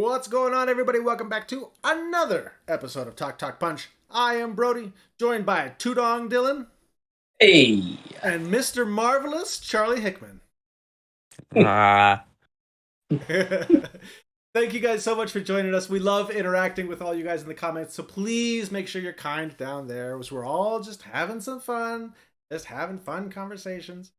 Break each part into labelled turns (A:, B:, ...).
A: What's going on, everybody? Welcome back to another episode of Talk Talk Punch. I am Brody, joined by Tudong Dylan.
B: Hey.
A: And Mr. Marvelous, Charlie Hickman. Thank you guys so much for joining us. We love interacting with all you guys in the comments, so please make sure you're kind down there, because we're all just having some fun, just having fun conversations.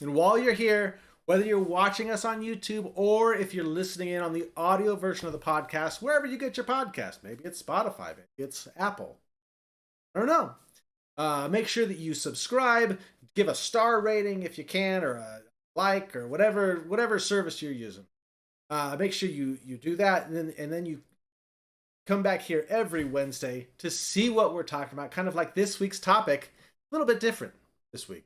A: And while you're here, whether you're watching us on YouTube or if you're listening in on the audio version of the podcast, wherever you get your podcast, maybe it's Spotify, maybe it's Apple, I don't know. Make sure that you subscribe, give a star rating if you can, or a like, or whatever service you're using. Make sure you do that, and then you come back here every Wednesday to see what we're talking about. Kind of like this week's topic, a little bit different this week.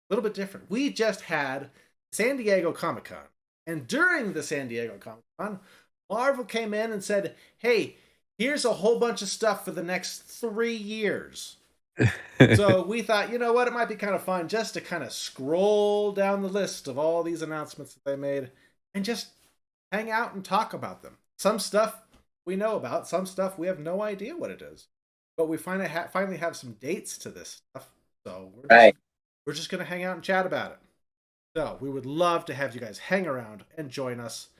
A: A little bit different. We just had San Diego Comic-Con, and during the San Diego Comic-Con, Marvel came in and said, hey, here's a whole bunch of stuff for the next 3 years. So we thought, you know what, it might be kind of fun just to kind of scroll down the list of all these announcements that they made and just hang out and talk about them. Some stuff we know about, some stuff we have no idea what it is. But we finally have some dates to this stuff, so we're just going to hang out and chat about it. So we would love to have you guys hang around and join us.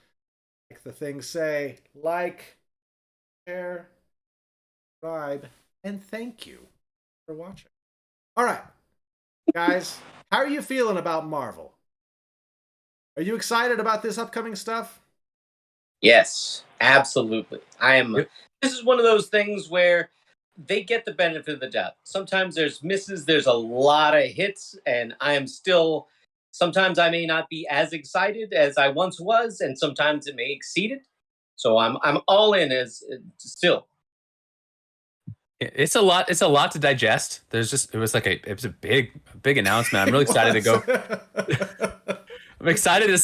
A: Like the things say, like, share, subscribe, and thank you for watching. All right, guys, how are you feeling about Marvel? Are you excited about this upcoming stuff?
B: Yes, absolutely. I am. This is one of those things where they get the benefit of the doubt. Sometimes there's misses, there's a lot of hits, and I am still. Sometimes I may not be as excited as I once was, and sometimes it may exceed it. So I'm all in as still.
C: It's a lot. It's a lot to digest. It was a big announcement. I'm really excited to go. I'm excited to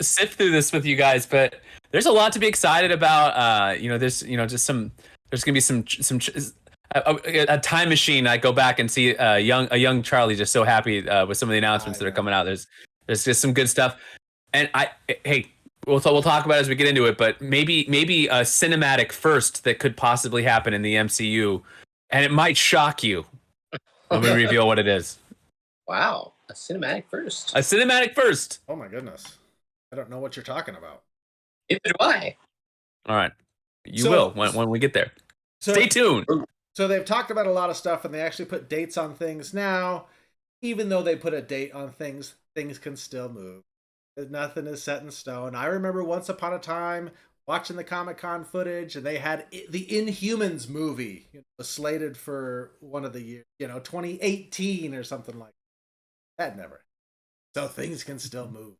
C: sift through this with you guys, but there's a lot to be excited about. There's gonna be some a time machine. I go back and see a young Charlie just so happy with some of the announcements that are coming out. There's just some good stuff, and we'll talk about it as we get into it. But maybe a cinematic first that could possibly happen in the MCU, and it might shock you when we reveal what it is.
B: Wow, a cinematic first.
C: A cinematic first.
A: Oh my goodness, I don't know what you're talking about.
B: Neither do I.
C: All right, you will when we get there. Stay tuned.
A: So they've talked about a lot of stuff, and they actually put dates on things now. Even though they put a date on things, things can still move. Nothing is set in stone. I remember once upon a time watching the Comic-Con footage, and they had the Inhumans movie slated for one of the years, 2018 or something like that. Never. So things can still move.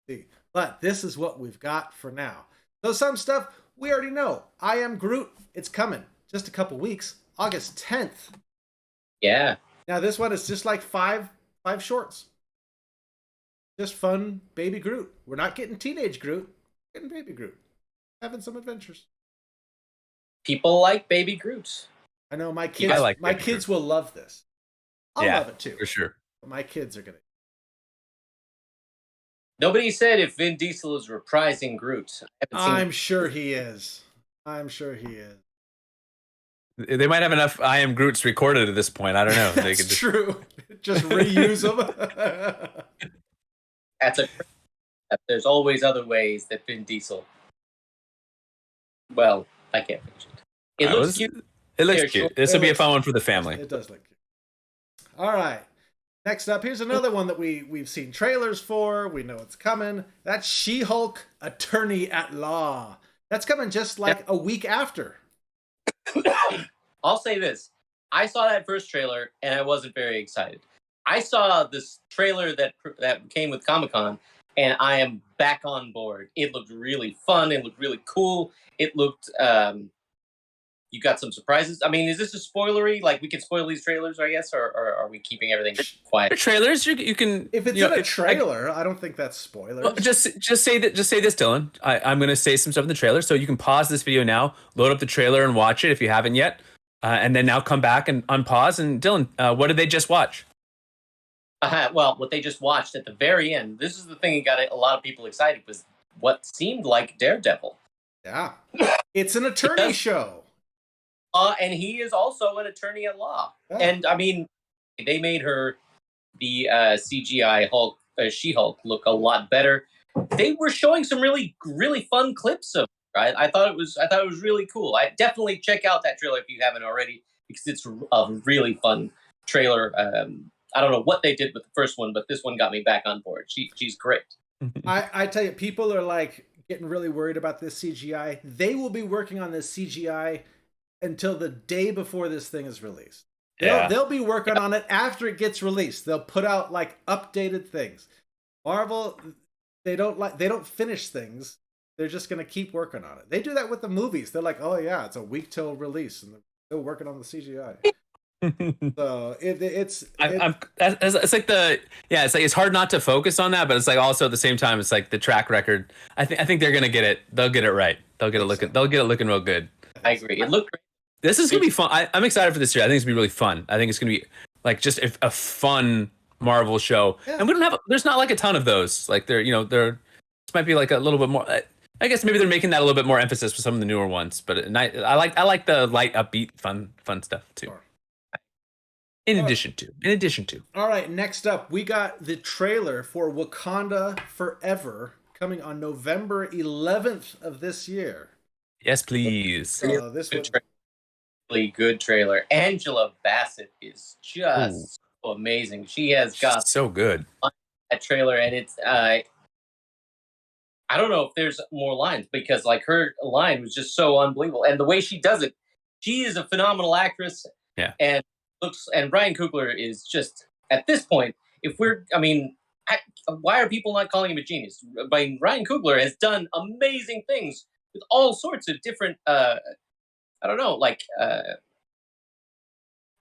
A: See, but this is what we've got for now. So some stuff we already know. I Am Groot. It's coming. Just a couple weeks, August 10th.
B: Yeah.
A: Now this one is just like five shorts. Just fun baby Groot. We're not getting teenage Groot. We're getting baby Groot. Having some adventures.
B: People like baby Groot.
A: I know my kids. My kids will love this. I'll love it too.
C: For sure.
A: But my kids are gonna.
B: Nobody said if Vin Diesel is reprising Groot.
A: I'm sure he is.
C: They might have enough I Am Groots recorded at this point. I don't know.
A: That's true. Just reuse them.
B: There's always other ways that Vin Diesel. Well, I can't finish it. It looks cute.
C: It looks cute. This will be a fun one for the family.
A: It does look cute. All right. Next up, here's another one that we've seen trailers for. We know it's coming. That's She-Hulk Attorney at Law. That's coming just like a week after.
B: I'll say this. I saw that first trailer and I wasn't very excited. I saw this trailer that came with Comic-Con and I am back on board. It looked really fun. It looked really cool. It looked, you got some surprises. I mean, is this a spoilery? Like we can spoil these trailers, I guess, or are we keeping everything quiet?
C: Trailers, you can.
A: If it's in a trailer, I don't think that's spoilers.
C: Well, just say that. Just say this, Dylan. I'm going to say some stuff in the trailer, so you can pause this video now, load up the trailer, and watch it if you haven't yet, and then now come back and unpause. And Dylan, what did they just watch?
B: Well, what they just watched at the very end. This is the thing that got a lot of people excited. Was what seemed like Daredevil.
A: Yeah. It's an attorney show.
B: And he is also an attorney at law.
A: Yeah.
B: And I mean, they made her the CGI Hulk, She-Hulk, look a lot better. They were showing some really, really fun clips of her. I thought it was really cool. I definitely check out that trailer if you haven't already, because it's a really fun trailer. I don't know what they did with the first one, but this one got me back on board. She's great.
A: I tell you, people are like getting really worried about this CGI. They will be working on this CGI until the day before this thing is released. They'll be working on it after it gets released. They'll put out like updated things. Marvel, they don't finish things. They're just gonna keep working on it. They do that with the movies. They're like, oh yeah, it's a week till release, and they're still working on the CGI. So it's like it's hard not to focus on that, but it's like also at the same time, it's like the track record. I think they're gonna get it. They'll get it right. They'll get it looking real good.
B: I agree. It looked great.
C: This is gonna be fun. I'm excited for this year. I think it's gonna be really fun. I think it's gonna be like just a fun Marvel show, and we don't have. There's not like a ton of those. Like this might be like a little bit more. I guess maybe they're making that a little bit more emphasis for some of the newer ones. But I like the light, upbeat, fun stuff too.
A: Sure.
C: In addition to.
A: All right, next up, we got the trailer for Wakanda Forever coming on November 11th of this year.
C: Yes, please.
A: This one.
B: Really good trailer. Angela Bassett is just so amazing. She has got
C: so good
B: that trailer, and it's I don't know if there's more lines, because like her line was just so unbelievable, and the way she does it, she is a phenomenal actress.
C: Yeah,
B: and Ryan Coogler is just, at this point, why are people not calling him a genius? Ryan Coogler has done amazing things with all sorts of different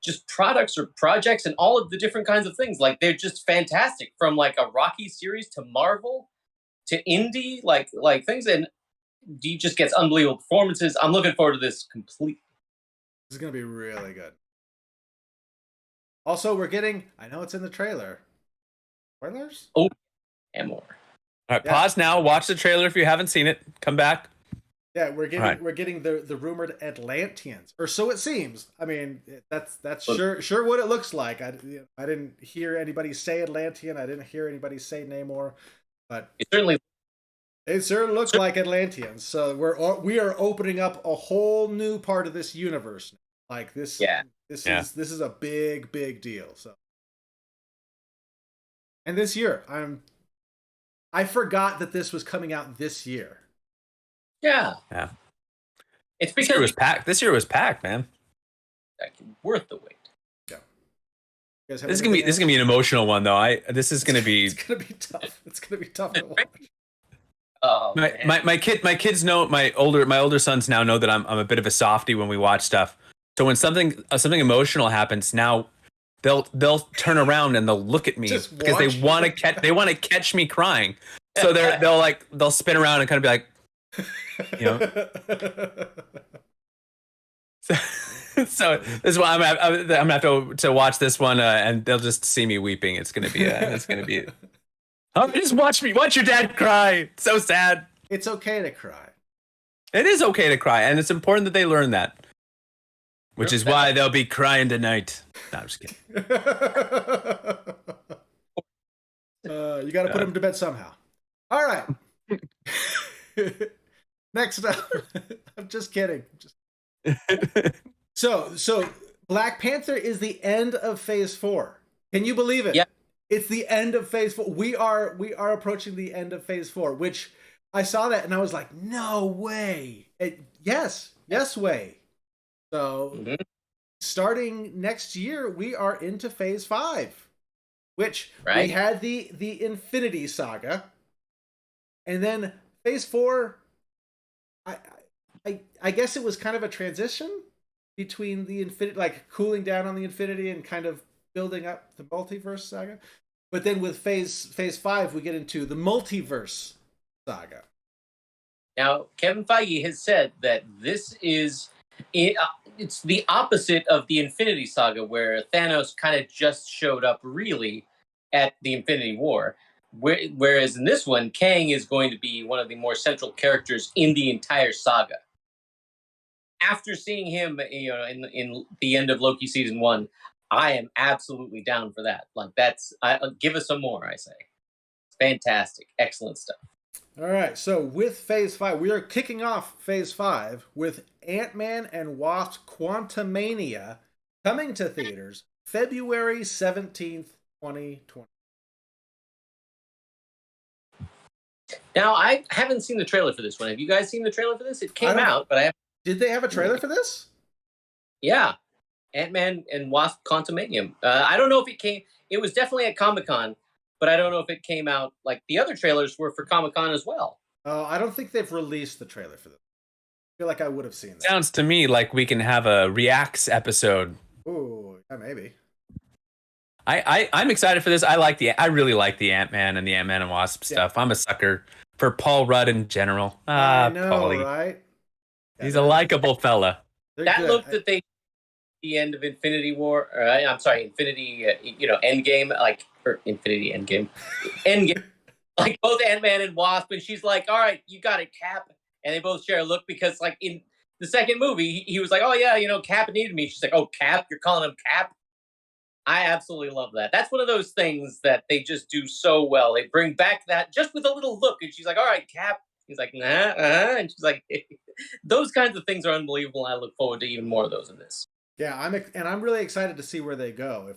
B: just products or projects and all of the different kinds of things. Like, they're just fantastic, from like a Rocky series to Marvel to indie like things, and he just gets unbelievable performances. I'm looking forward to this completely.
A: This is gonna be really good. Also, we're getting, I know it's in the trailer, spoilers?
B: Oh, and more.
C: All right, pause now. Watch the trailer if you haven't seen it. Come back.
A: Yeah, we're getting the rumored Atlanteans, or so it seems. I mean, that's sure what it looks like. I didn't hear anybody say Atlantean. I didn't hear anybody say Namor, but
B: it certainly
A: looks like Atlanteans. So we are opening up a whole new part of this universe. Like this.
B: Yeah.
A: This is a big deal. So, and this year, I forgot that this was coming out this year.
B: Yeah. It's because
C: This year was packed, man.
B: Worth the wait.
A: Yeah.
C: This is gonna be an emotional one, though. This is gonna be.
A: It's gonna be tough. It's gonna be tough to watch.
B: Oh,
C: my kids know, my older sons now know that I'm a bit of a softie when we watch stuff. So when something emotional happens, now they'll turn around and they'll look at me because they want to catch me crying. So they'll spin around and kind of be like, So this is why I'm gonna have to watch this one, and they'll just see me weeping. It's gonna be just watch your dad cry. It's so sad.
A: It's okay to cry.
C: It is okay to cry, and it's important that they learn that. Which is why they'll be crying tonight. No, I'm just kidding.
A: You got to put them to bed somehow. All right. Next up, I'm just kidding. So Black Panther is the end of Phase 4. Can you believe it?
B: Yeah.
A: It's the end of Phase 4. We are approaching the end of Phase 4, which I saw that and I was like, no way. Yes way. So starting next year, we are into Phase 5, which we had the Infinity Saga, and then Phase 4. I guess it was kind of a transition between the Infinity, like cooling down on the Infinity and kind of building up the multiverse saga. But then with Phase 5, we get into the multiverse saga.
B: Now, Kevin Feige has said that this is it's the opposite of the Infinity Saga, where Thanos kind of just showed up really at the Infinity War. Whereas in this one, Kang is going to be one of the more central characters in the entire saga. After seeing him, in the end of Loki season 1, I am absolutely down for that. Like give us some more. I say, fantastic, excellent stuff.
A: All right, so with Phase 5, we are kicking off Phase 5 with Ant-Man and Wasp: Quantumania coming to theaters February 17th, 2020.
B: Now, I haven't seen the trailer for this one. Have you guys seen the trailer for this? It came out, but I haven't.
A: Did they have a trailer for this?
B: Yeah. Ant-Man and Wasp: Quantumania. I don't know if it came. It was definitely at Comic-Con, but I don't know if it came out. Like the other trailers were for Comic-Con as well.
A: I don't think they've released the trailer for this. I feel like I would have seen that.
C: Sounds to me like we can have a Reacts episode.
A: Ooh, yeah, maybe.
C: I'm excited for this. I really like the Ant-Man and the Ant-Man and Wasp stuff. I'm a sucker for Paul Rudd in general.
A: I know,
C: Paulie.
A: Right? Yeah,
C: he's a likable fella.
B: That look that they the end of Infinity War, I'm sorry, Infinity, Endgame, or Infinity Endgame, Endgame, like both Ant-Man and Wasp, and she's like, "All right, you got it, Cap," and they both share a look because, like, in the second movie, he was like, "Oh yeah, Cap needed me." She's like, "Oh, Cap, you're calling him Cap." I absolutely love that. That's one of those things that they just do so well. They bring back that just with a little look, and she's like, "All right, Cap." He's like, "Nah," and she's like, those kinds of things are unbelievable. And I look forward to even more of those in this.
A: Yeah, I'm really excited to see where they go. If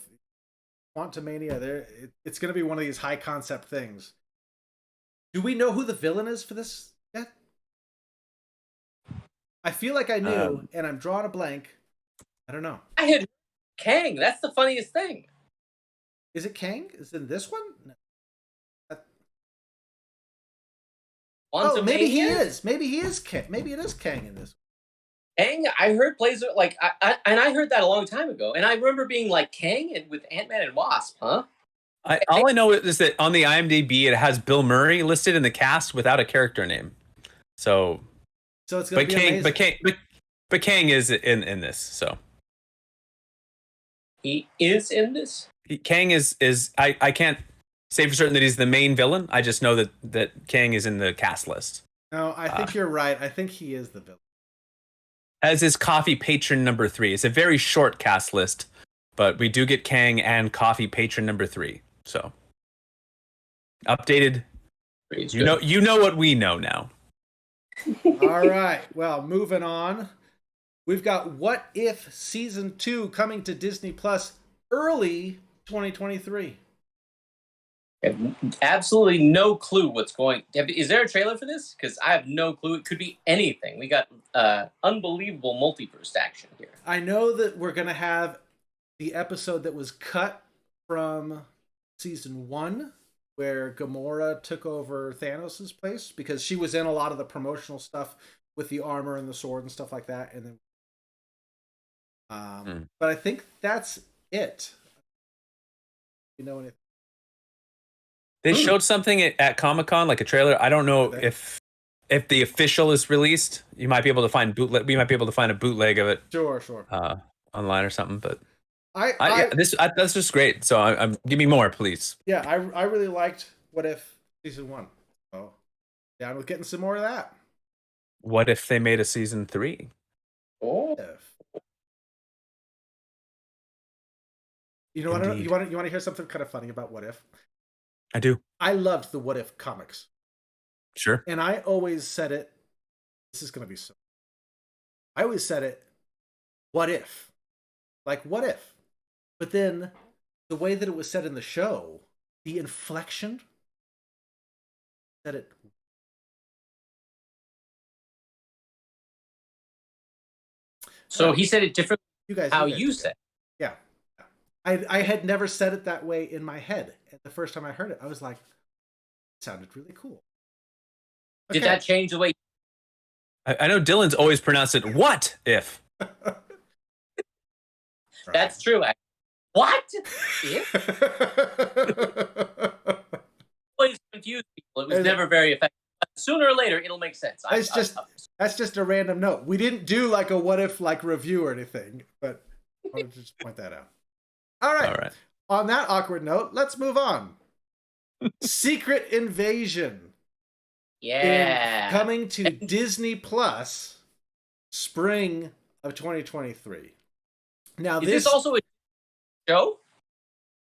A: Quantumania, it's going to be one of these high concept things. Do we know who the villain is for this yet? I feel like I knew, and I'm drawing a blank. I don't know.
B: I had Kang. That's the funniest thing.
A: Is it Kang? Is it in this one? No. Oh, maybe he is. Maybe he is Kang. Maybe it is Kang in this.
B: Kang, I heard plays like I heard that a long time ago, and I remember being like Kang and with Ant-Man and Wasp, huh?
C: All I know is that on the IMDb it has Bill Murray listed in the cast without a character name. So
A: it's gonna be amazing.
C: But Kang is in this. So
B: he is in this.
C: Kang is I can't say for certain that he's the main villain. I just know that Kang is in the cast list.
A: No, I think you're right. I think he is the villain.
C: As his coffee patron number 3. It's a very short cast list, but we do get Kang and coffee patron number 3. So updated. You know what we know now.
A: All right. Well, moving on. We've got What If Season 2 coming to Disney Plus early 2023.
B: Absolutely no clue what's going. Is there a trailer for this? Because I have no clue. It could be anything. We got unbelievable multiverse action here.
A: I know that we're gonna have the episode that was cut from season 1, where Gamora took over Thanos' place because she was in a lot of the promotional stuff with the armor and the sword and stuff like that. And then, but I think that's it. You know anything?
C: They showed something at Comic-Con, like a trailer. I don't know if the official is released. You might be able to find bootleg. We might be able to find a bootleg of it.
A: Sure.
C: Online or something. But that's just great. So I'm give me more, please.
A: Yeah, I really liked What If Season 1. So down with getting some more of that.
C: What if they made a season 3?
A: Oh. You know what? You want to hear something kind of funny about What If?
C: I do.
A: I loved the What If comics.
C: Sure.
A: And I always said it. This is going to be so. I always said it. What if? Like, what if? But then the way that it was said in the show, the inflection, said it.
B: So he said it differently. You said.
A: Yeah. I had never said it that way in my head. And the first time I heard it, I was like, it sounded really cool. Okay.
B: Did that change the way?
C: I know Dylan's always pronounced it, what if?
B: That's true. What if? Always confused people. It was never very effective. Sooner or later, it'll make sense.
A: That's just a random note. We didn't do like a what if like review or anything, but I wanted to just point that out. All right. On that awkward note, let's move on. Secret Invasion.
B: Yeah.
A: Coming to Disney Plus spring of 2023. Now,
B: Is this also a show?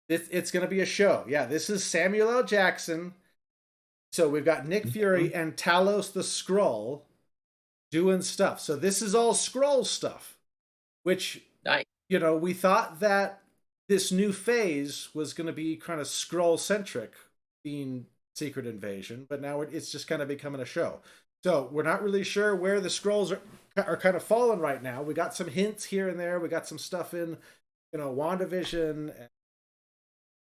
A: It's going to be a show. Yeah, this is Samuel L. Jackson. So we've got Nick Fury and Talos the Skrull doing stuff. So this is all Skrull stuff, which,
B: nice.
A: We thought that this new phase was going to be kind of Skrull-centric, being Secret Invasion, but now it's just kind of becoming a show. So we're not really sure where the Skrulls are kind of falling right now. We got some hints here and there. We got some stuff in, WandaVision, and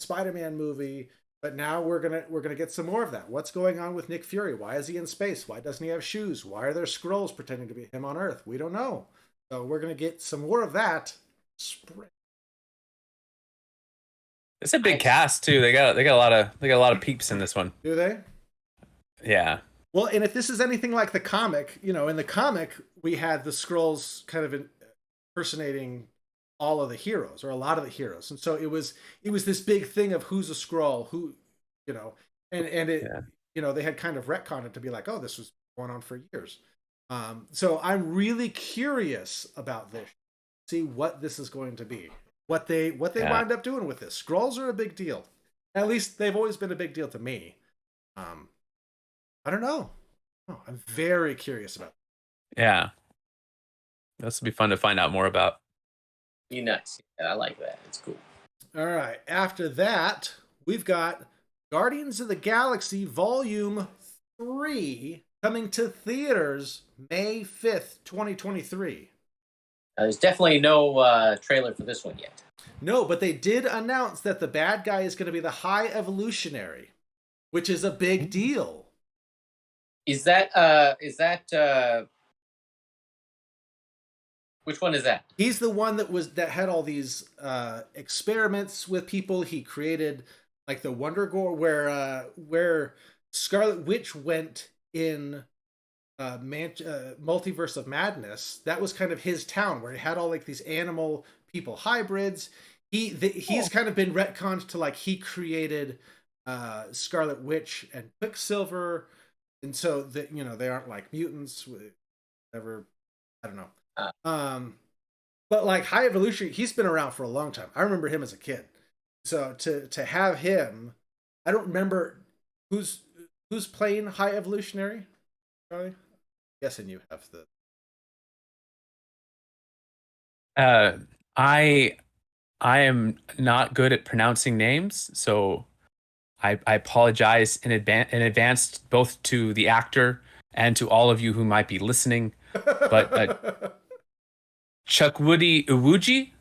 A: Spider-Man movie, but now we're gonna get some more of that. What's going on with Nick Fury? Why is he in space? Why doesn't he have shoes? Why are there Skrulls pretending to be him on Earth? We don't know. So we're gonna get some more of that. Spring.
C: It's a big cast too. They got a lot of peeps in this one.
A: Do they?
C: Yeah.
A: Well, and if this is anything like the comic, in the comic we had the Skrulls kind of impersonating all of the heroes, or a lot of the heroes, and so it was this big thing of who's a Skrull, who, and it, they had kind of retconned it to be like, oh, this was going on for years. So I'm really curious about this. See what this is going to be, what they wind up doing with this. Skrulls are a big deal. At least they've always been a big deal to me. I don't know. Oh, I'm very curious about it.
C: Yeah. This will be fun to find out more about.
B: You're nice. Yeah, I like that. It's cool.
A: All right. After that, we've got Guardians of the Galaxy Volume 3 coming to theaters May 5th, 2023.
B: There's definitely no trailer for this one yet.
A: No, but they did announce that the bad guy is going to be the High Evolutionary, which is a big deal.
B: Is that which one is that?
A: He's the one that had all these experiments with people. He created like the Wonder Gore, where Scarlet Witch went in Multiverse of Madness. That was kind of his town, where he had all like these animal people hybrids. He's kind of been retconned to like he created Scarlet Witch and Quicksilver, and so that they aren't like mutants. Whatever, I don't know. But like High Evolution, he's been around for a long time. I remember him as a kid. So to have him, I don't remember who's playing High Evolutionary. Charlie, I'm guessing you have the.
C: I am not good at pronouncing names, so I apologize in advance both to the actor and to all of you who might be listening. But Chukwudi Iwuji.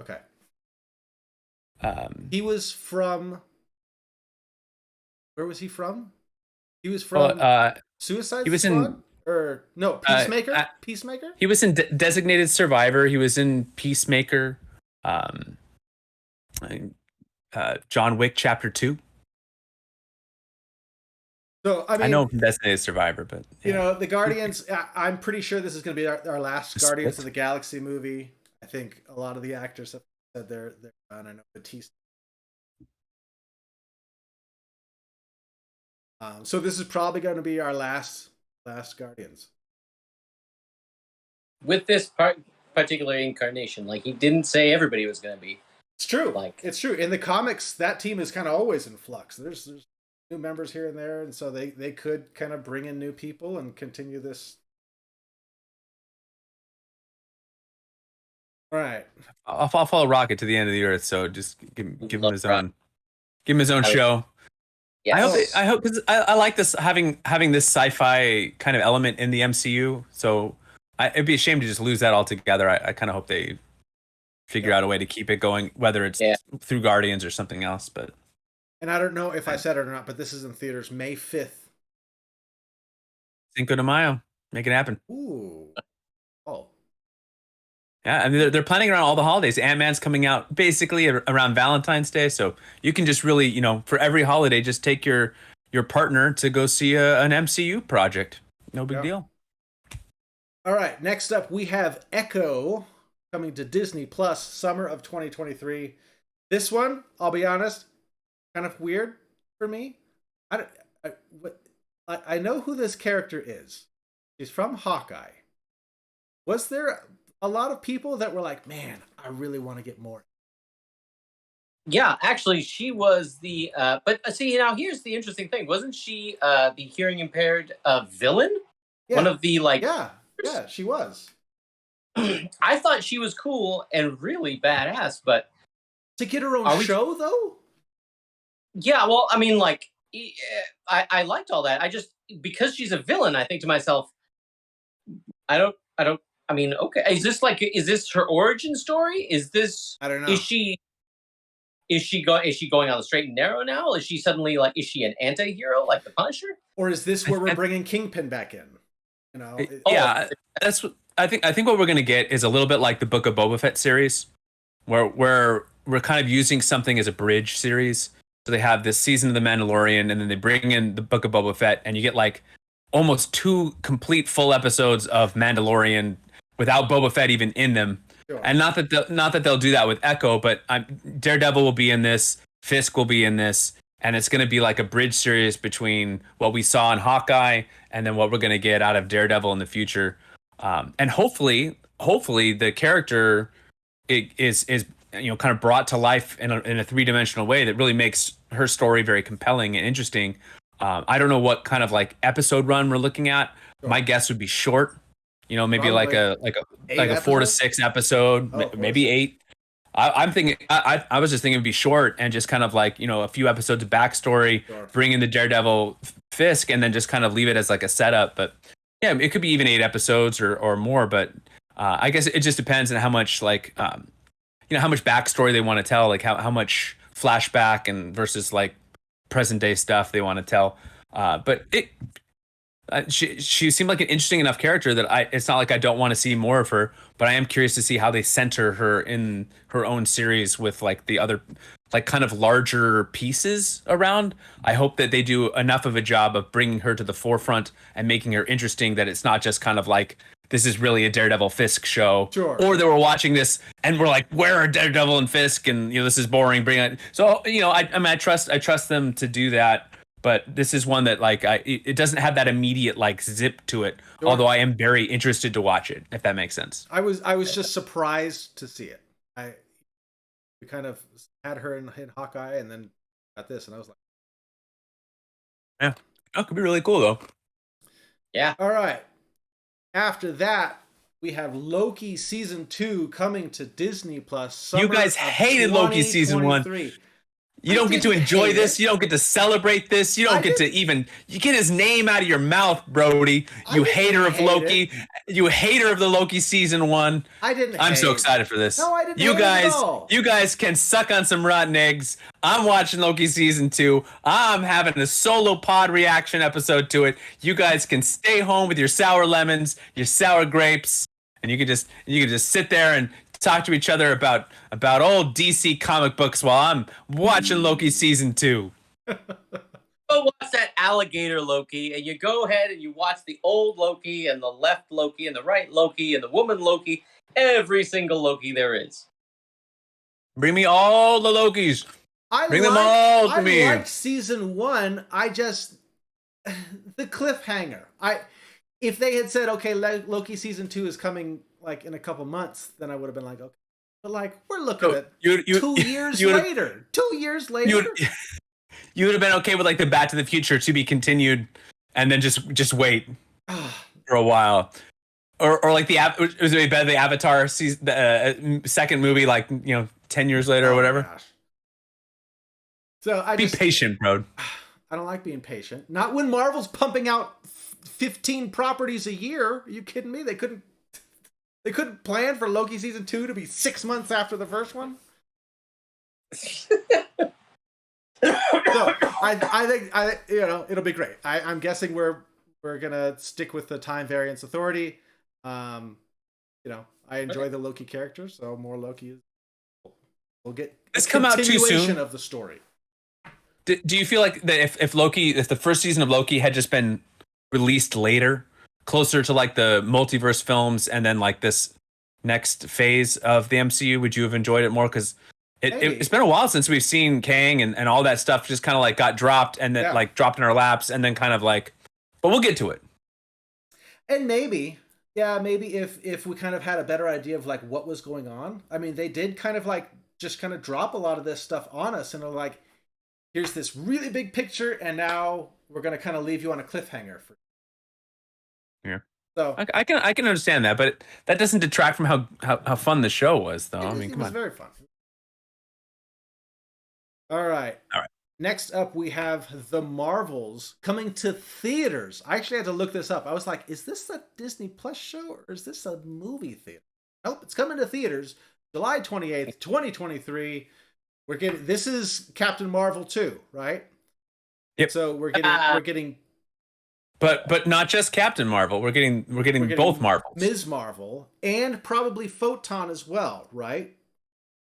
A: Okay. He was from. Where was he from? He was from Suicide Squad? Or no, Peacemaker? Peacemaker?
C: He was in Designated Survivor. He was in Peacemaker. John Wick Chapter 2.
A: So I
C: know him from Designated Survivor, but
A: the Guardians. I'm pretty sure this is going to be our last Guardians of the Galaxy movie. I think a lot of the actors have said they're done. I know Batista. So this is probably going to be our last Guardians.
B: With this particular incarnation, like he didn't say everybody was going to be.
A: It's true. It's true. In the comics, that team is kind of always in flux. There's new members here and there, and so they could kind of bring in new people and continue this. All right.
C: I'll follow Rocket to the end of the earth. So just give him his own. Give him his own show. Yes. I hope because I like this having this sci-fi kind of element in the MCU. So it'd be a shame to just lose that altogether. I kind of hope they figure out a way to keep it going, whether it's through Guardians or something else. But
A: and I don't know if I said it or not, but this is in theaters May 5th.
C: Cinco de Mayo, make it happen.
A: Ooh, oh.
C: Yeah, I mean they're planning around all the holidays. Ant-Man's coming out basically around Valentine's Day, so you can just really, for every holiday, just take your partner to go see an MCU project. No big deal.
A: All right, next up we have Echo coming to Disney Plus summer of 2023. This one, I'll be honest, kind of weird. for me. I don't. I know who this character is. She's from Hawkeye. Was there a lot of people that were like, "Man, I really want to get more"?
B: Yeah, actually, she was the. But see, now here's the interesting thing: wasn't she the hearing impaired villain?
A: Yeah.
B: One of the
A: Yeah, she was.
B: I thought she was cool and really badass, but
A: to get her own show, though.
B: Yeah, well, I mean, like, I liked all that. I just because she's a villain, I think to myself, I don't. I mean, okay, is this her origin story? Is this?
A: I don't know.
B: Is she going on the straight and narrow now? Is she suddenly is she an anti-hero like the Punisher?
A: Or is this where we're bringing Kingpin back in? You know?
C: Yeah, that's what I think. I think what we're gonna get is a little bit like the Book of Boba Fett series, where we're kind of using something as a bridge series. So they have this season of The Mandalorian, and then they bring in the Book of Boba Fett, and you get like almost 2 complete full episodes of Mandalorian without Boba Fett even in them. Sure. And not that they'll do that with Echo, but Daredevil will be in this, Fisk will be in this, and it's going to be like a bridge series between what we saw in Hawkeye and then what we're going to get out of Daredevil in the future. And hopefully the character is kind of brought to life in a 3-dimensional way that really makes her story very compelling and interesting. I don't know what kind of like episode run we're looking at. Sure. My guess would be short. Maybe probably like a 4 to 6 episode, maybe 8. I'm thinking. I was just thinking it'd be short and just kind of like a few episodes of backstory, sure. Bring in the Daredevil Fisk, and then just kind of leave it as like a setup. But yeah, it could be even 8 episodes or more. But I guess it just depends on how much how much backstory they want to tell, like how much flashback and versus like present day stuff they want to tell. But she seemed like an interesting enough character that it's not like I don't want to see more of her, but I am curious to see how they center her in her own series with like the other like kind of larger pieces around. I hope that they do enough of a job of bringing her to the forefront and making her interesting that it's not just kind of like this is really a Daredevil Fisk show,
A: sure.
C: Or that we're watching this and we're like, where are Daredevil and Fisk? And this is boring. Bring it. So I trust them to do that. But this is one that it doesn't have that immediate like zip to it. Sure. Although I am very interested to watch it, if that makes sense.
A: I was just surprised to see it. We kind of had her in Hawkeye and then got this, and I was like,
C: yeah, that could be really cool though.
B: Yeah.
A: All right. After that, we have Loki season 2 coming to Disney Plus.
C: You guys hated Loki season 1. You don't get to enjoy this. You don't get to celebrate this. You don't get to you get his name out of your mouth, Brody. You hater of Loki. You hater of the Loki season 1. I'm so excited for this.
A: No, I didn't. You
C: guys can suck on some rotten eggs. I'm watching Loki season 2. I'm having a solo pod reaction episode to it. You guys can stay home with your sour lemons, your sour grapes, and you can just sit there and talk to each other about old DC comic books while I'm watching Loki season 2.
B: Go watch that alligator Loki, and you go ahead and you watch the old Loki and the left Loki and the right Loki and the woman Loki, every single Loki there is.
C: Bring me all the Lokis. Bring them all to me.
A: I like season 1. The cliffhanger. If they had said, okay, Loki season 2 is coming like in a couple months, then I would have been like, okay. But like we're looking at 2 years later. 2 years later.
C: You would have been okay with like the Back to the Future to be continued, and then just wait for a while, or like the Avatar season, the second movie, 10 years later or whatever.
A: Gosh. So
C: be patient, bro.
A: I don't like being patient. Not when Marvel's pumping out 15 properties a year. Are you kidding me? They couldn't plan for Loki season 2 to be 6 months after the first one. So I think it'll be great. I'm guessing we're gonna stick with the Time Variance Authority. I enjoy the Loki character, so more Loki is. We'll get
C: this come out too soon
A: of the story.
C: Do you feel like that if the first season of Loki had just been released later, closer to like the multiverse films and then like this next phase of the MCU, would you have enjoyed it more? Because It's been a while since we've seen Kang and all that stuff just kind of like got dropped and then like dropped in our laps and then kind of like, but we'll get to it.
A: And maybe if we kind of had a better idea of like what was going on. I mean, they did kind of like just kind of drop a lot of this stuff on us and are like, here's this really big picture, and now we're gonna kind of leave you on a cliffhanger.
C: Yeah.
A: So
C: I can understand that, but that doesn't detract from how fun the show was, though.
A: It was very fun. All right. Next up, we have The Marvels coming to theaters. I actually had to look this up. I was like, is this a Disney Plus show or is this a movie theater? Nope, it's coming to theaters July 28th, 2023. This is Captain Marvel 2, right?
C: Yep.
A: So we're getting
C: But not just Captain Marvel. We're getting both Marvels.
A: Ms. Marvel and probably Photon as well, right?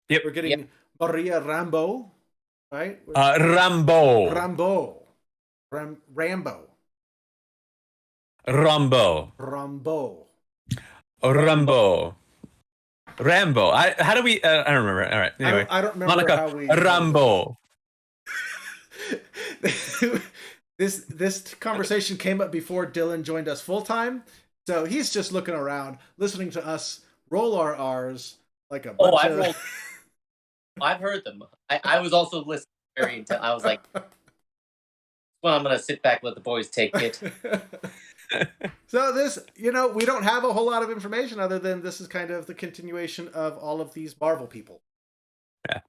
C: Yep.
A: We're getting Maria Rambeau, right?
C: Rambo.
A: Rambo.
C: Rambo. How do we? I don't remember. All right. Anyway,
A: I don't remember
C: Monica
A: how we.
C: Rambo.
A: This conversation came up before Dylan joined us full time, so he's just looking around, listening to us roll our R's like a bunch of...
B: I've heard them. I was also listening very intent. I was like, well, I'm gonna sit back, let the boys take it.
A: So this, we don't have a whole lot of information other than this is kind of the continuation of all of these Marvel people.
C: Yeah.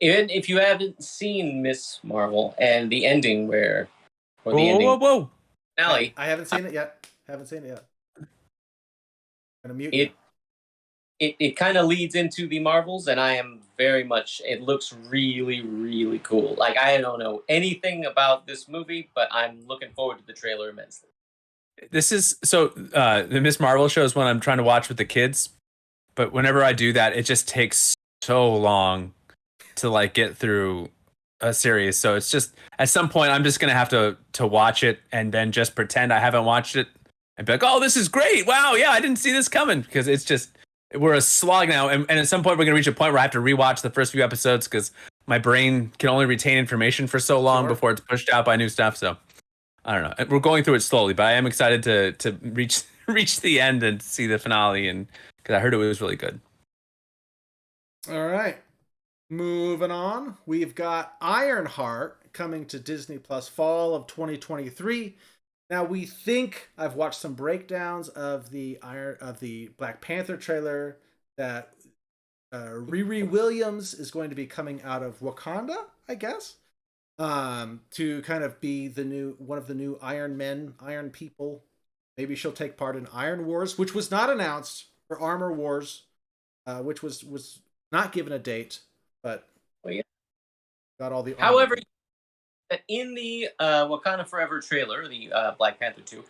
B: Even if you haven't seen Miss Marvel and the ending
C: whoa.
B: Finale,
A: I haven't seen it yet. I'm gonna mute you.
B: It kind of leads into the Marvels, and I am very much. It looks really, really cool. Like, I don't know anything about this movie, but I'm looking forward to the trailer immensely.
C: This is the Miss Marvel show is one I'm trying to watch with the kids, but whenever I do that, it just takes so long to like get through a series. So it's just at some point I'm just gonna have to watch it and then just pretend I haven't watched it and be like, oh, this is great! Wow, yeah, I didn't see this coming, because it's just. We're a slog now, and at some point we're gonna reach a point where I have to rewatch the first few episodes because my brain can only retain information for so long before it's pushed out by new stuff. So I don't know. We're going through it slowly, but I am excited to reach the end and see the finale, and because I heard it was really good.
A: All right, moving on. We've got Ironheart coming to Disney Plus fall of 2023. Now we think I've watched some breakdowns of the Black Panther trailer that Riri Williams is going to be coming out of Wakanda, I guess, to kind of be one of the new Iron people. Maybe she'll take part in Iron Wars, which was not announced, or Armor Wars, which was not given a date, but got all the.
B: However. That in the Wakanda Forever trailer, the Black Panther 2,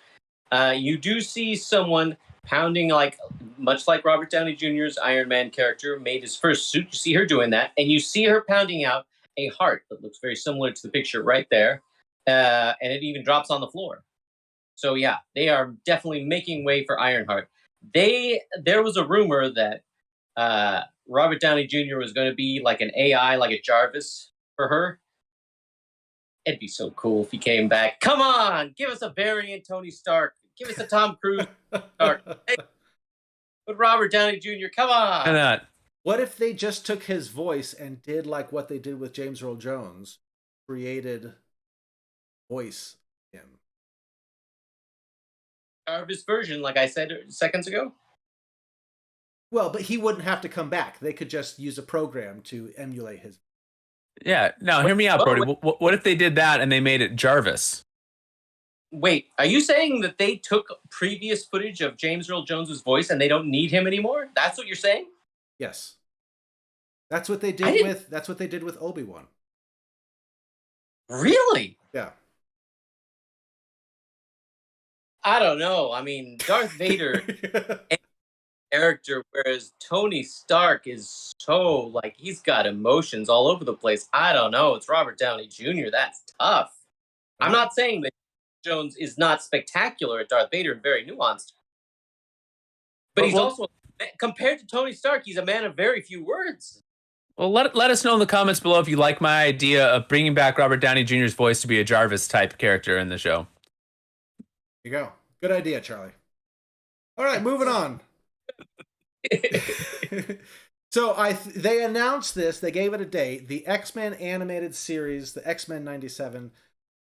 B: you do see someone pounding, like much like Robert Downey Jr.'s Iron Man character made his first suit. You see her doing that, and you see her pounding out a heart that looks very similar to the picture right there, and it even drops on the floor. So yeah, they are definitely making way for Ironheart. There was a rumor that Robert Downey Jr. was going to be like an AI, like a Jarvis for her. It'd be so cool if he came back. Come on, give us a variant Tony Stark. Give us a Tom Cruise Stark. Hey, but Robert Downey Jr., come on.
C: Why not?
A: What if they just took his voice and did like what they did with James Earl Jones, created voice him?
B: Jarvis version, like I said seconds ago.
A: Well, but he wouldn't have to come back. They could just use a program to emulate his.
C: Yeah, no, hear me out, Brody. What if they did that and they made it Jarvis?
B: Wait, are you saying that they took previous footage of James Earl Jones's voice and they don't need him anymore? That's what you're saying?
A: Yes. That's what they did that's what they did with Obi-Wan.
B: Really?
A: Yeah.
B: I don't know. I mean, Darth Vader character, whereas Tony Stark is so, like, he's got emotions all over the place. I don't know. It's Robert Downey Jr. That's tough. I'm not saying that Jones is not spectacular at Darth Vader and very nuanced. But he's also, compared to Tony Stark, he's a man of very few words.
C: Well, let us know in the comments below if you like my idea of bringing back Robert Downey Jr.'s voice to be a Jarvis type character in the show.
A: There you go. Good idea, Charlie. All right, moving on. So they announced this. They gave it a date. The X-Men animated series, the X-Men 97,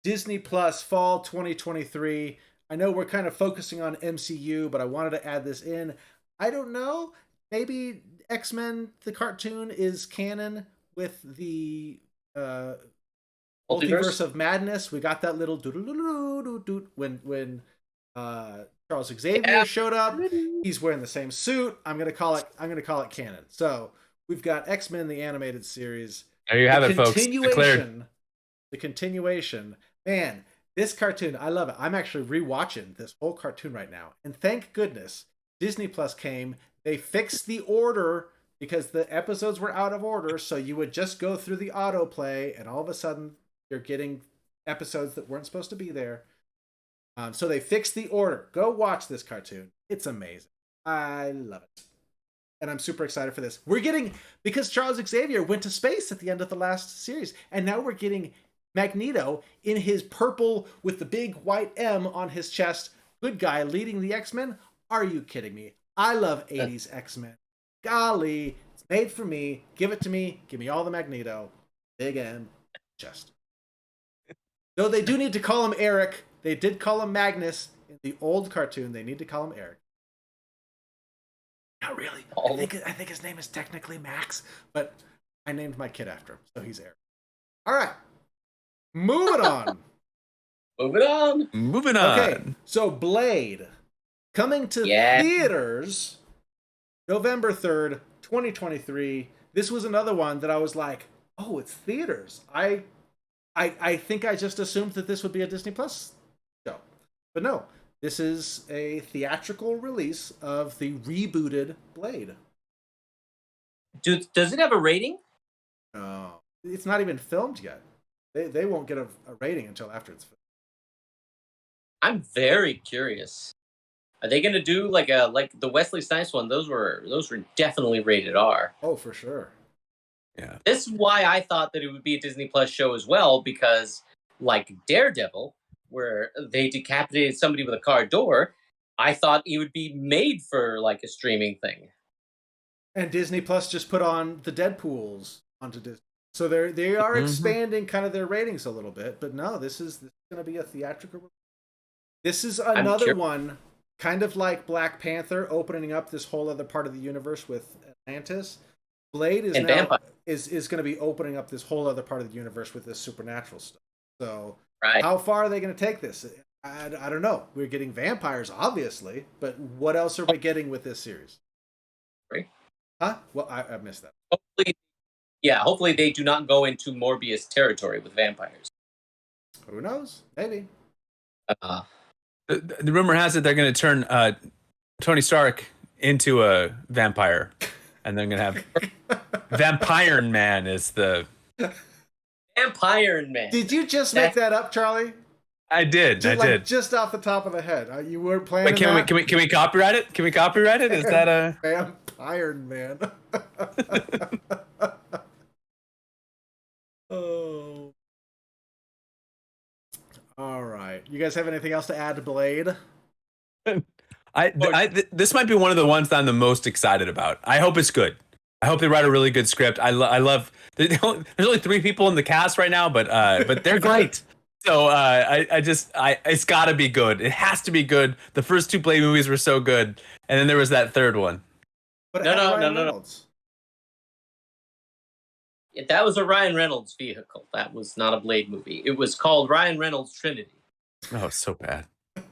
A: Disney Plus, fall 2023. I know we're kind of focusing on MCU, but I wanted to add this in. I don't know. Maybe X-Men, the cartoon, is canon with the Multiverse of Madness. We got that little when Charles Xavier showed up. He's wearing the same suit. I'm gonna call it canon. So we've got X-Men the animated series.
C: There you have it, folks. Declared.
A: The continuation. Man, this cartoon, I love it. I'm actually rewatching this whole cartoon right now. And thank goodness Disney Plus came. They fixed the order because the episodes were out of order. So you would just go through the autoplay and all of a sudden you're getting episodes that weren't supposed to be there. So they fixed the order. Go watch this cartoon. It's amazing. I love it. And I'm super excited for this. We're getting, because Charles Xavier went to space at the end of the last series, and now we're getting Magneto in his purple with the big white M on his chest. Good guy leading the X-Men. Are you kidding me? I love 80s X-Men. Golly, it's made for me. Give it to me. Give me all the Magneto. Big M chest. Though they do need to call him Eric. They did call him Magnus in the old cartoon. They need to call him Eric. Not really. I think his name is technically Max, but I named my kid after him, so he's Eric. All right. Moving on.
C: Moving on.
A: Okay, so Blade coming to theaters November 3rd, 2023. This was another one that I was like, oh, it's theaters. I think I just assumed that this would be a Disney Plus show. But no, this is a theatrical release of the rebooted Blade.
B: Does it have a rating?
A: Oh, it's not even filmed yet. They won't get a rating until after it's filmed.
B: I'm very curious. Are they going to do like the Wesley Snipes one? Those were definitely rated R.
A: Oh, for sure.
C: Yeah.
B: This is why I thought that it would be a Disney Plus show as well, because like Daredevil, where they decapitated somebody with a car door, I thought it would be made for like a streaming thing.
A: And Disney Plus just put on the Deadpools onto Disney. So they are expanding kind of their ratings a little bit, but no, this is going to be a theatrical. This is another one, kind of like Black Panther, opening up this whole other part of the universe with Atlantis. Blade is is going to be opening up this whole other part of the universe with this supernatural stuff. So how far are they going to take this? I don't know. We're getting vampires, obviously, but what else are we getting with this series?
B: Right.
A: Huh? Well, I missed that.
B: Hopefully they do not go into Morbius territory with vampires.
A: Who knows? Maybe.
C: The rumor has it they're going to turn Tony Stark into a vampire. And they're going to have Vampire Man is the...
B: Vampire Man.
A: Did you just make that up, Charlie?
C: I did.
A: Just off the top of the head. You weren't planning
C: that? Can we copyright it? Can we copyright it? Is that a...
A: Vampire Man. Oh. All right. You guys have anything else to add to Blade?
C: This might be one of the ones that I'm the most excited about. I hope it's good. I hope they write a really good script. I love. There's only 3 people in the cast right now, but they're great. So it's got to be good. It has to be good. The first 2 Blade movies were so good, and then there was that third one.
A: But
B: no. That was a Ryan Reynolds vehicle. That was not a Blade movie. It was called Ryan Reynolds Trinity.
C: Oh, so bad,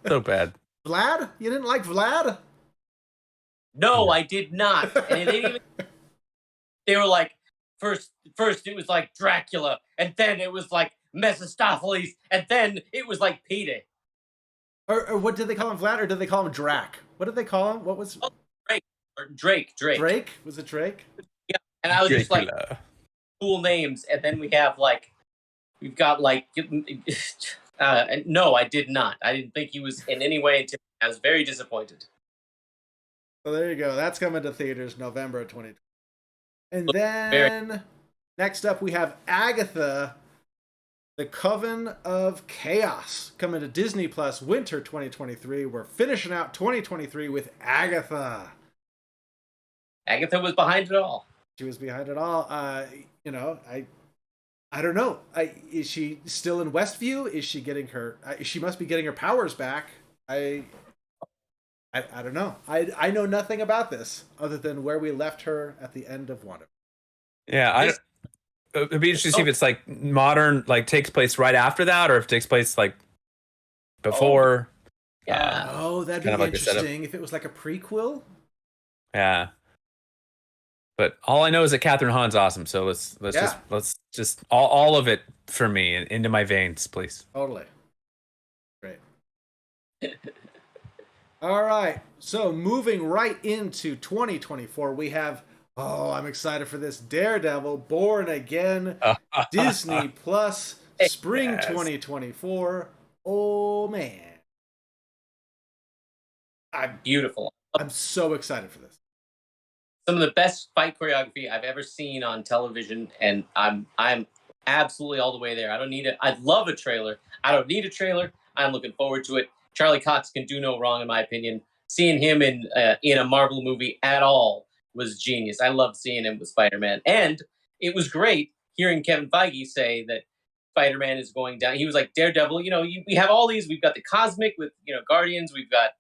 C: so bad.
A: Vlad? You didn't like Vlad?
B: No, I did not. And they were like, first it was like Dracula, and then it was like Mephistopheles, and then it was like Peter.
A: Or what did they call him, Vlad, or did they call him Drac? What did they call him? What was...
B: Oh, Drake.
A: Drake? Was it Drake?
B: Yeah, and I was just like, cool names, and then we've got no, I did not. I didn't think he was in any way intimidating. I was very disappointed.
A: So there you go. That's coming to theaters November 2020. And then next up we have Agatha, the Coven of Chaos, coming to Disney Plus winter 2023. We're finishing out 2023 with Agatha.
B: Agatha was behind it all.
A: She was behind it all. I don't know. Is she still in Westview? Is she getting her? She must be getting her powers back. I don't know. I know nothing about this other than where we left her at the end of one.
C: Yeah, it'd be interesting to see if it's like modern, like takes place right after that, or if it takes place like before.
B: Yeah.
A: That'd be interesting if it was like a prequel.
C: Yeah. But all I know is that Catherine Hahn's awesome. So let's just all of it for me and into my veins, please.
A: Totally. Great. All right. So moving right into 2024, we have, I'm excited for this, Daredevil, Born Again, Disney Plus, Spring 2024. Oh, man.
B: Beautiful. I'm
A: so excited for this.
B: Some of the best fight choreography I've ever seen on television, and I'm absolutely all the way there. I don't need it. I'd love a trailer. I don't need a trailer. I'm looking forward to it. Charlie Cox can do no wrong, in my opinion. Seeing him in a Marvel movie at all was genius. I loved seeing him with Spider-Man, and it was great hearing Kevin Feige say that Spider-Man is going down. He was like, Daredevil. We have all these. We've got the cosmic with Guardians. We've got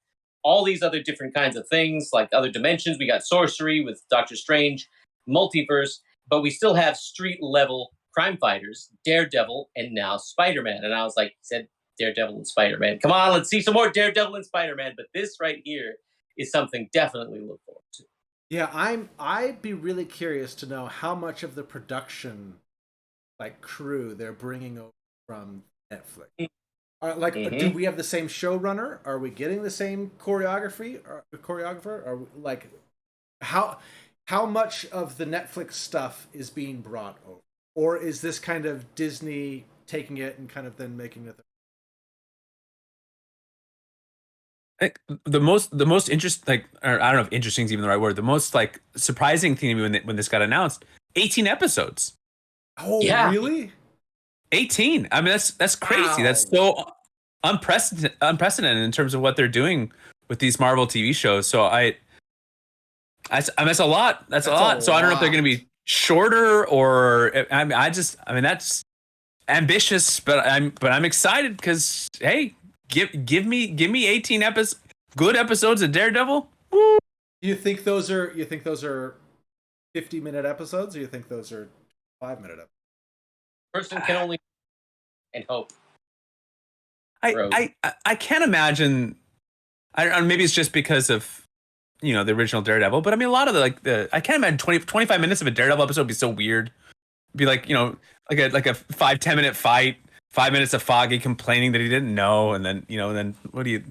B: all these other different kinds of things, like other dimensions. We got sorcery with Doctor Strange, multiverse, but we still have street level crime fighters, Daredevil, and now Spider-Man. And I was like, he said Daredevil and Spider-Man. Come on, let's see some more Daredevil and Spider-Man. But this right here is something definitely to look forward to.
A: Yeah, I'd be really curious to know how much of the production, like crew, they're bringing over from Netflix. Do we have the same showrunner? Are we getting the same choreographer? Or like, how much of the Netflix stuff is being brought over, or is this kind of Disney taking it and kind of then making it?
C: I think the most interesting, or I don't know if interesting is even the right word. The most surprising thing to me when this got announced, 18 episodes.
A: Oh, yeah. Really?
C: 18. I mean, that's crazy. Wow. That's so unprecedented in terms of what they're doing with these Marvel TV shows. So I miss a lot. That's a lot. So I don't know if they're going to be shorter or that's ambitious, but I'm excited because hey, give me 18 good episodes of Daredevil. Woo.
A: You think those are 50-minute episodes, or you think those are 5-minute episodes?
B: Person can only and hope.
C: I can't imagine. I don't know, maybe it's just because of the original Daredevil, but I mean a lot of I can't imagine 25 minutes of a Daredevil episode would be so weird. It'd be like like a 5-10 minute fight, 5 minutes of Foggy complaining that he didn't know, and then then what do you?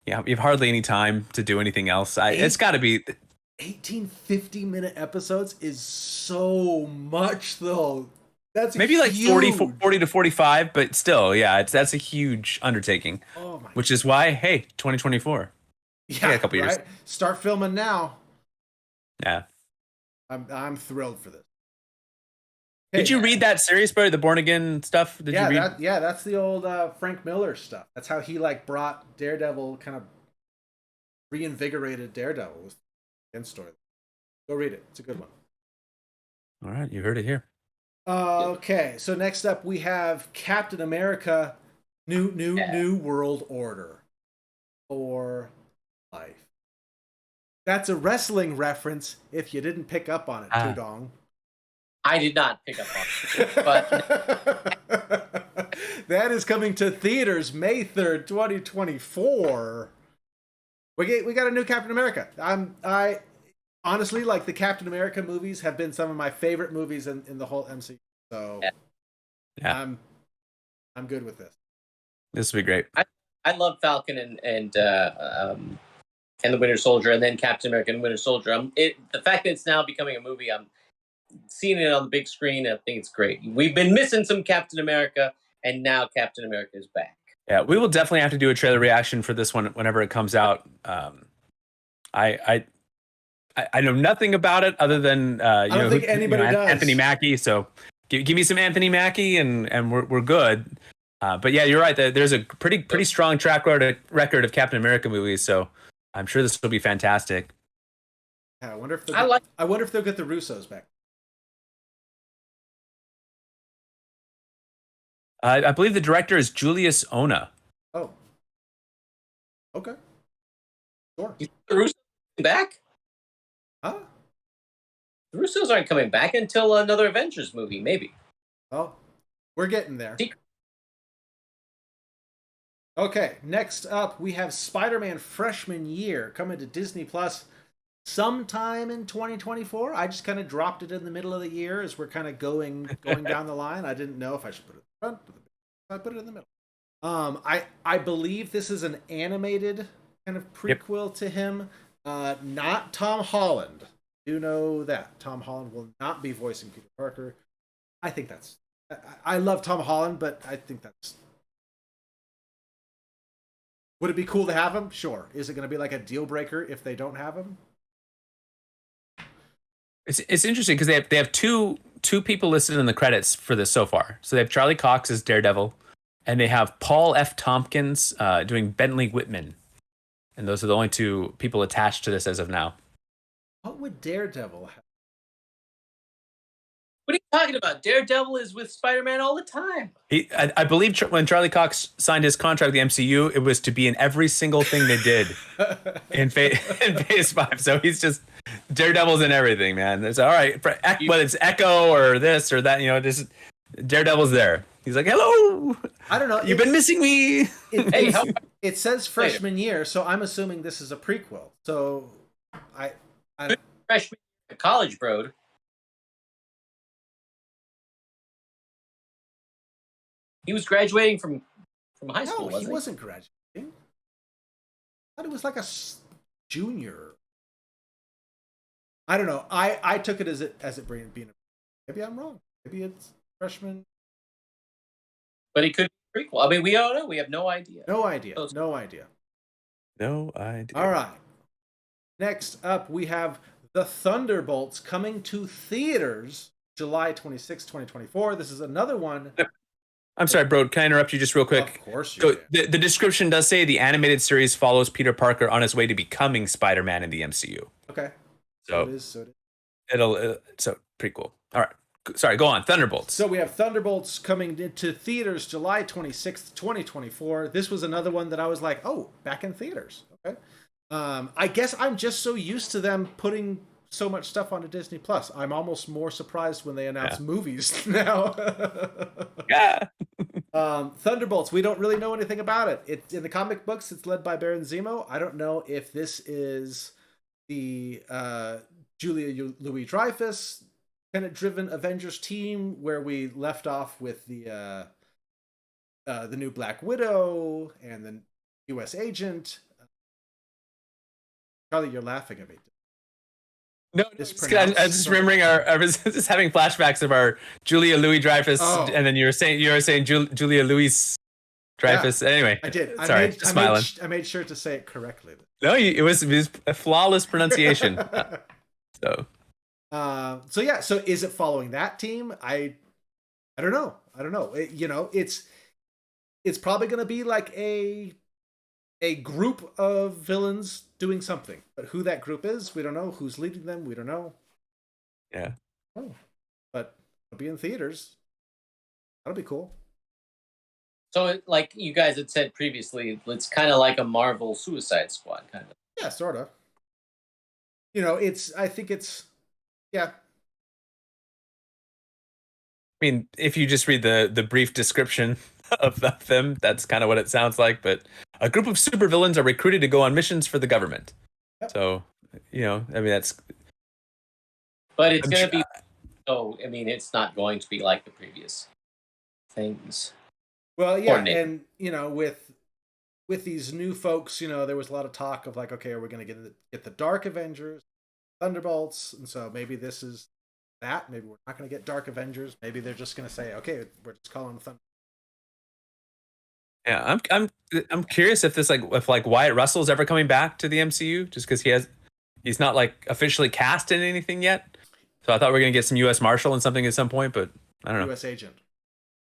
C: Yeah, you have hardly any time to do anything else. It's got to be
A: 18 50-minute episodes is so much though. That's
C: maybe huge. 40 to 45, but still, yeah, that's a huge undertaking.
A: Oh my!
C: Which is why, hey, 2024.
A: Yeah,
C: a couple years.
A: Start filming now.
C: Yeah,
A: I'm thrilled for this.
C: Did you read that series, Barry? The Born Again stuff? Did you read?
A: That's the old Frank Miller stuff. That's how he brought Daredevil, kind of reinvigorated Daredevil with the end story. Go read it. It's a good one.
C: All right, you heard it here.
A: Okay, so next up we have Captain America, New World Order for life. That's a wrestling reference if you didn't pick up on it, Tudong.
B: I did not pick up on it, but
A: that is coming to theaters May 3rd, 2024. We got a new Captain America. I honestly, the Captain America movies have been some of my favorite movies in the whole MCU. So,
C: yeah.
A: I'm good with this.
C: This will be great.
B: I love Falcon and the Winter Soldier, and then Captain America and Winter Soldier. The fact that it's now becoming a movie, I'm seeing it on the big screen. I think it's great. We've been missing some Captain America, and now Captain America is back.
C: Yeah, we will definitely have to do a trailer reaction for this one whenever it comes out. I know nothing about it other than
A: I don't think anybody does.
C: Anthony Mackie. So give me some Anthony Mackie and we're good. But yeah, you're right. There's a pretty strong track record of Captain America movies. So I'm sure this will be fantastic.
A: Yeah, I wonder if they'll get the Russos back.
C: I believe the director is Julius Ona.
A: Oh, okay, sure.
B: You think the Russos are back?
A: Huh?
B: The Russos aren't coming back until another Avengers movie, maybe.
A: Oh, we're getting there. Okay, next up we have Spider-Man Freshman Year coming to Disney Plus sometime in 2024. I just kind of dropped it in the middle of the year as we're kind of going down the line. I didn't know if I should put it in the front. I put it in the middle. I believe this is an animated kind of prequel to him. Not Tom Holland. Do know that Tom Holland will not be voicing Peter Parker. I think that's. I love Tom Holland, but I think that's. Would it be cool to have him? Sure. Is it going to be like a deal breaker if they don't have him?
C: It's interesting because they have two people listed in the credits for this so far. So they have Charlie Cox as Daredevil, and they have Paul F. Tompkins doing Bentley Whitman, and those are the only two people attached to this as of now.
A: What would Daredevil have?
B: What are you talking about? Daredevil is with Spider-Man all the time.
C: I believe when Charlie Cox signed his contract with the MCU, it was to be in every single thing they did in Phase 5. So he's just Daredevil's in everything, man. It's all right. Whether it's Echo or this or that, just Daredevil's there. He's like, hello.
A: I don't know.
C: You've been missing me.
A: It says freshman year, so I'm assuming this is a prequel. So I
B: freshman year, college, bro. He was graduating from high school.
A: No, he wasn't graduating. I thought it was like a junior. I don't know. I took it as it being. Maybe I'm wrong. Maybe it's freshman.
B: But it could be prequel. I mean, we don't know. We have no idea.
A: No idea.
C: No idea.
A: All right. Next up, we have the Thunderbolts coming to theaters July 26, 2024. This is another one.
C: I'm sorry, bro. Can I interrupt you just real quick?
A: Of course you
C: can. The description does say the animated series follows Peter Parker on his way to becoming Spider-Man in the MCU.
A: Okay.
C: So it is. So pretty cool. All right. Sorry, go on. Thunderbolts.
A: So we have Thunderbolts coming into theaters July 26th, 2024. This was another one that I was like, oh, back in theaters. Okay. I guess I'm just so used to them putting so much stuff onto Disney Plus. I'm almost more surprised when they announce movies now.
C: Yeah.
A: Thunderbolts, we don't really know anything about it. It's in the comic books, it's led by Baron Zemo. I don't know if this is the Julia Louis-Dreyfus kind of driven Avengers team where we left off with the new Black Widow and the US agent. Charlie, you're laughing at me.
C: No, I was just remembering I was just having flashbacks of our Julia Louis-Dreyfus, and then you were saying Julia Louis-Dreyfus. Yeah, anyway,
A: I did.
C: Smiling.
A: I made sure to say it correctly.
C: No, it was a flawless pronunciation. So
A: yeah. So is it following that team? I don't know. It's probably going to be like a group of villains doing something, but who that group is, we don't know. Who's leading them, we don't know.
C: Yeah.
A: Oh, but it'll be in theaters. That'll be cool.
B: So, like you guys had said previously, it's kind of like a Marvel Suicide Squad kind of.
A: Yeah, sort of. I think it's, yeah.
C: I mean, if you just read the brief description of them, that's kind of what it sounds like. But a group of supervillains are recruited to go on missions for the government. Yep. So, I mean, that's.
B: But it's going to be. So, I mean, it's not going to be like the previous things.
A: Well, yeah, and with these new folks, there was a lot of talk of like, okay, are we going to get the Dark Avengers, Thunderbolts, and so maybe this is that. Maybe we're not going to get Dark Avengers. Maybe they're just going to say, okay, we're just calling them Thunder.
C: Yeah, I'm curious if Wyatt Russell's ever coming back to the MCU, just because He's not like officially cast in anything yet. So I thought we were gonna get some U.S. Marshal and something at some point, but I don't know.
A: U.S. agent.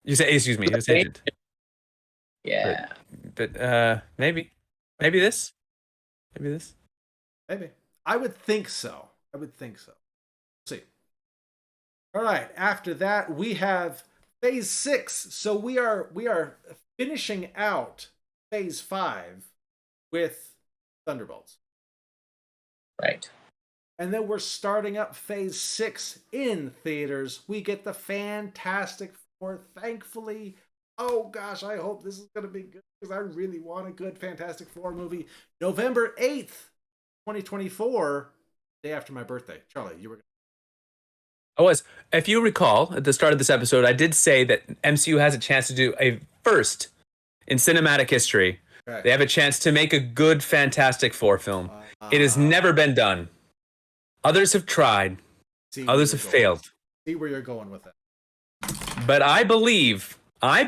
C: You say, excuse me, U.S. agent.
B: Yeah.
C: But maybe this. Maybe this.
A: Maybe. I would think so. Let's see. All right. After that, we have Phase 6. So we are finishing out Phase 5 with Thunderbolts.
B: Right.
A: And then we're starting up Phase 6 in theaters. We get the Fantastic Four, thankfully. Oh gosh, I hope this is going to be good because I really want a good Fantastic Four movie. November 8th, 2024, day after my birthday. Charlie, you were
C: I was. If you recall, at the start of this episode, I did say that MCU has a chance to do a first in cinematic history.
A: okay.
C: They have a chance to make a good Fantastic Four film. It has never been done. Others have tried. Others have failed.
A: See where you're going with it.
C: But I believe that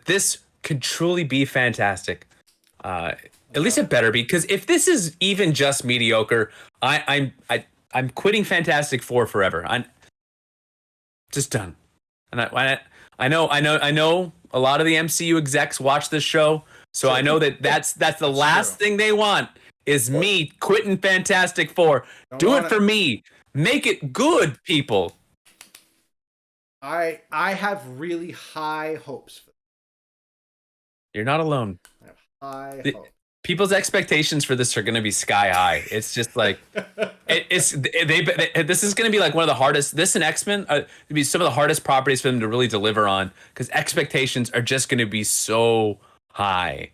C: this could truly be fantastic. At least it better be, because if this is even just mediocre, I'm quitting Fantastic Four forever. I'm just done. And I know a lot of the MCU execs watch this show, so I know that's the last thing they want is me quitting Fantastic Four. Do it for me. Make it good, people.
A: I have really high hopes for this.
C: You're not alone.
A: I have high hopes.
C: People's expectations for this are going to be sky high. It's just like this is going to be like one of the hardest. This and X-Men to be some of the hardest properties for them to really deliver on, because expectations are just going to be so high.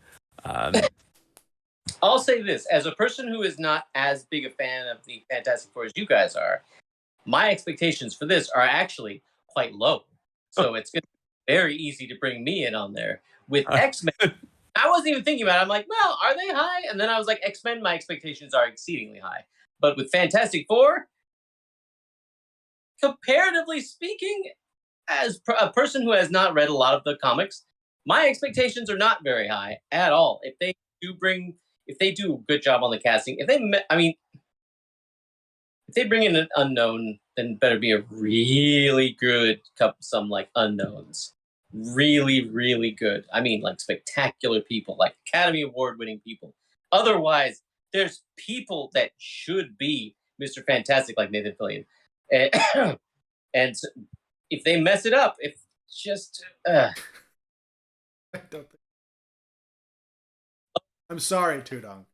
B: I'll say this, as a person who is not as big a fan of the Fantastic Four as you guys are, my expectations for this are actually quite low. So it's going to be very easy to bring me in on there. With X-Men, I wasn't even thinking about it. I'm like, well, are they high? And then I was like, X-Men, my expectations are exceedingly high. But with Fantastic Four, comparatively speaking, as a person who has not read a lot of the comics, my expectations are not very high at all. If they do a good job on the casting, if they bring in an unknown, then better be a really good some like unknowns. Really, really good. I mean, like spectacular people, like Academy Award winning people. Otherwise, there's people that should be Mr. Fantastic, like Nathan Fillion. And if they mess it up, it's just.
A: I don't think. I'm sorry, Tudong.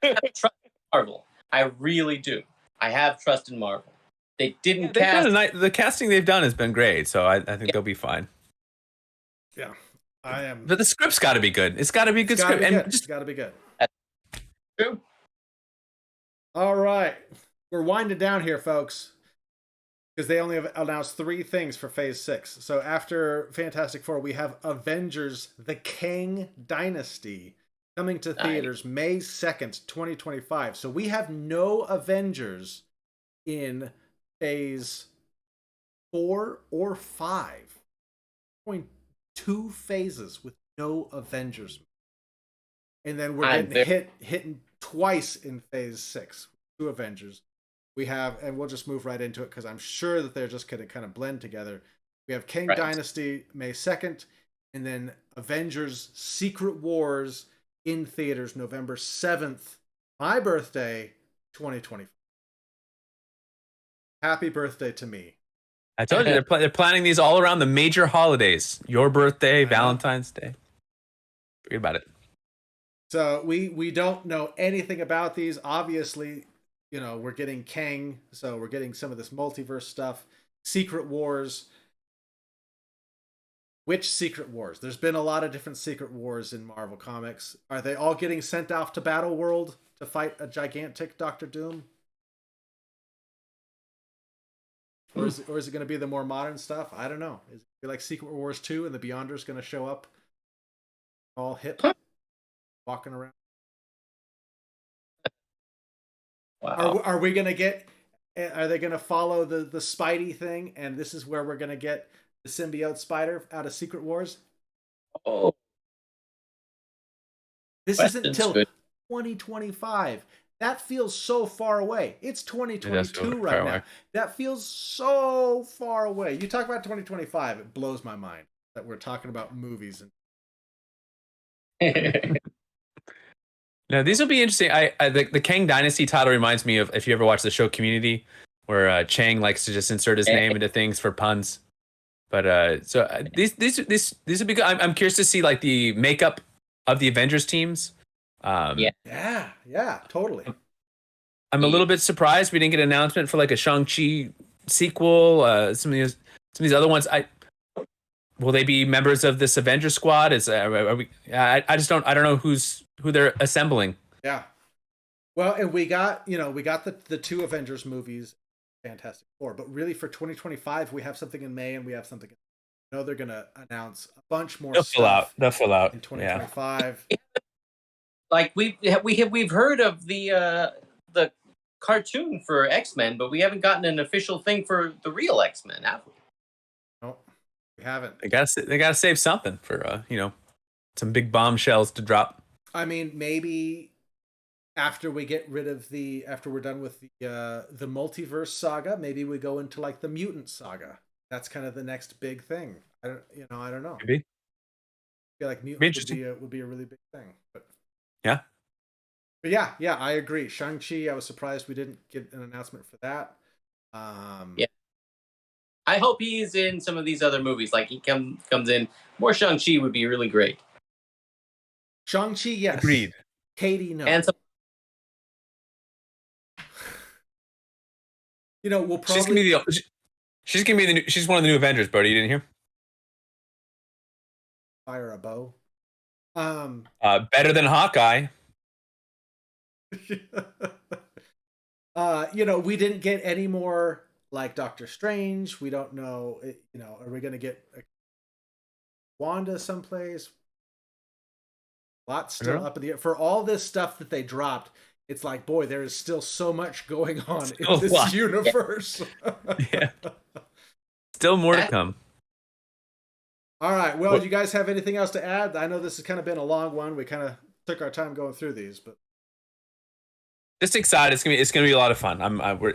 B: I trust in Marvel. I really do. I have trust in Marvel. They didn't cast.
C: The casting they've done has been great, so I think they'll be fine.
A: Yeah, I am.
C: But the script's got to be good. It's got to be a good script.
A: It's got to be good.
B: True.
A: All right, we're winding down here, folks, because they only have announced 3 things for Phase 6. So after Fantastic Four, we have Avengers: The Kang Dynasty coming to theaters May 2nd, 2025. So we have no Avengers in Phase 4 or 5. Going 2 phases with no Avengers. And then we're getting hitting twice in Phase 6. 2 Avengers. We have, and we'll just move right into it because I'm sure that they're just going to kind of blend together. We have Kang Dynasty May 2nd, and then Avengers Secret Wars in theaters November 7th. My birthday, 2025. Happy birthday to me.
C: I told you they're planning these all around the major holidays. Your birthday, Valentine's Day. Forget about it.
A: So we don't know anything about these. Obviously, we're getting Kang, so we're getting some of this multiverse stuff. Secret Wars. Which Secret Wars? There's been a lot of different Secret Wars in Marvel Comics. Are they all getting sent off to Battle World to fight a gigantic Doctor Doom? Or is it going to be the more modern stuff? I don't know. Is it like Secret Wars 2 and the Beyonders going to show up all hip, walking around?
B: Wow.
A: Are we going to get... Are they going to follow the Spidey thing, and this is where we're going to get the symbiote spider out of Secret Wars?
B: Oh.
A: This isn't until 2025. That feels so far away. It's
C: It does feel
A: 2022 right
C: far
A: now.
C: away.
A: That feels so far away. You talk about 2025, it blows my mind that we're talking about movies. And
C: No, these will be interesting. The Kang Dynasty title reminds me of, if you ever watch the show Community, where Chang likes to just insert his name into things for puns. But these would be good. I'm curious to see like the makeup of the Avengers teams.
A: yeah, totally.
C: I'm a little bit surprised we didn't get an announcement for like a Shang-Chi sequel. Some of these other ones. Will they be members of this Avengers squad? I just don't know who they're assembling.
A: Yeah. Well, and we got the two Avengers movies, Fantastic Four, but really for 2025 we have something in May and we have something. I know they're gonna announce a bunch more stuff.
C: They'll fill out
A: in 2025.
B: Yeah. Like we've heard of the cartoon for X-Men, but we haven't gotten an official thing for the real X-Men, have we?
A: No, we haven't.
C: They gotta save something for some big bombshells to drop.
A: I mean, maybe after we get rid of after we're done with the multiverse saga, maybe we go into like the mutant saga. That's kind of the next big thing. I don't know.
C: Maybe.
A: I feel like mutant would be a really big thing. But
C: yeah.
A: But yeah, I agree. Shang-Chi, I was surprised we didn't get an announcement for that.
B: Yeah. I hope he's in some of these other movies. Like he comes in. More Shang-Chi would be really great.
A: Shang-Chi, yes.
C: Agreed.
A: Katie, no.
B: And
A: we'll probably
C: she's gonna be she's one of the new Avengers, Brody. You didn't hear?
A: Fire a bow.
C: Better than Hawkeye.
A: We didn't get any more like Doctor Strange. We don't know. Are we gonna get Wanda someplace? Lots still up in the air for all this stuff that they dropped. It's like, boy, there is still so much going on in this universe.
C: Yeah. Still more to come.
A: All right. Well, do you guys have anything else to add? I know this has kind of been a long one. We kind of took our time going through these, but
C: just excited. It's gonna be a lot of fun.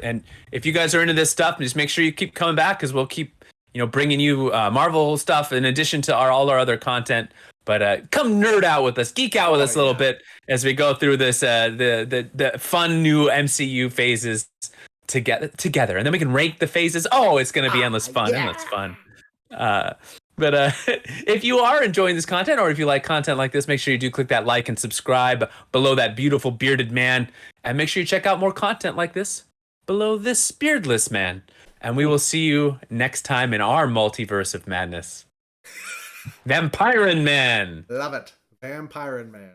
C: And if you guys are into this stuff, just make sure you keep coming back because we'll keep bringing you Marvel stuff in addition to all our other content. But come nerd out with us, geek out with us a little bit as we go through this the fun new MCU phases together, and then we can rank the phases. Oh, it's gonna be endless fun. But if you are enjoying this content, or if you like content like this, make sure you do click that like and subscribe below that beautiful bearded man, and make sure you check out more content like this below this beardless man. And we will see you next time in our multiverse of madness. Vampirin Man.
A: Love it. Vampirin Man.